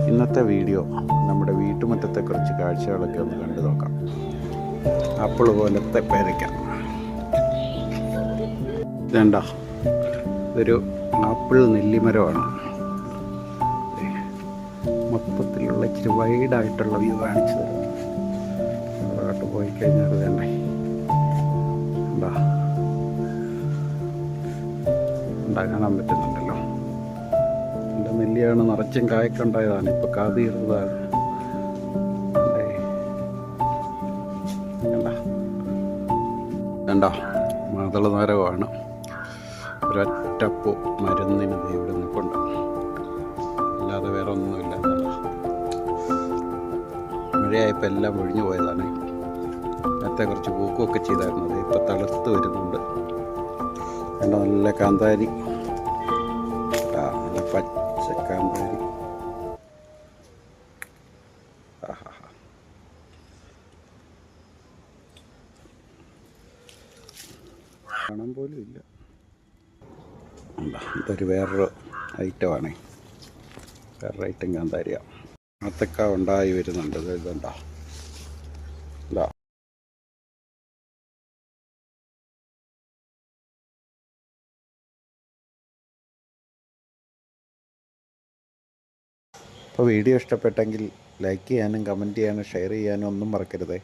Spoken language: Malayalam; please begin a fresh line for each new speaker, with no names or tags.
ഇന്നത്തെ വീഡിയോ നമ്മുടെ വീട്ടുമുറ്റത്തെ കുറച്ച് കാഴ്ചകളൊക്കെ ഒന്ന് കണ്ടു നോക്കാം. ആപ്പിൾ പോലത്തെ പേരയ്ക്ക വേണ്ട, ഇതൊരു ആപ്പിൾ നെല്ലിമരമാണ്. മൊത്തത്തിലുള്ള ഇച്ചിരി വൈഡായിട്ടുള്ള വ്യൂ കാണിച്ചു തരാം. അതോട്ട് പോയി കഴിഞ്ഞാൽ വേണ്ട എന്താ കാണാൻ പറ്റുന്നുണ്ടല്ലോ. എൻ്റെ നെല്ലിയാണ് നിറച്ചും കായൊക്കെ ഉണ്ടായതാണ്, ഇപ്പോൾ കാതീർന്നതാണ്. വേണ്ട, മാതള നാരകമാണ്. ഒരൊറ്റപ്പൂ മരുന്നിന് ഇവിടെ നിൽപ്പുണ്ട്, അല്ലാതെ വേറെ ഒന്നുമില്ല. മഴയായപ്പോൾ എല്ലാം ഒഴിഞ്ഞു പോയതാണ്. നേരത്തെ കുറച്ച് പൂക്കുകയൊക്കെ ചെയ്തായിരുന്നത് ഇപ്പോൾ തളുത്ത് വരുന്നുണ്ട്. നല്ല കാന്താരി, നല്ല പച്ച കാന്താരി. കാണാൻ പോലും ഇല്ല. ഇതൊരു വേറൊരു ഐറ്റമാണ്, വേറൊരു ഐറ്റം കാന്താരിയാണ്. അതൊക്കെ ഉണ്ടായി വരുന്നുണ്ട്. ഇതുണ്ടോ, ഇതാ. അപ്പോൾ വീഡിയോ ഇഷ്ടപ്പെട്ടെങ്കിൽ ലൈക്ക് ചെയ്യാനും കമൻറ്റ് ചെയ്യാനും ഷെയർ ചെയ്യാനും ഒന്നും മറക്കരുതേ.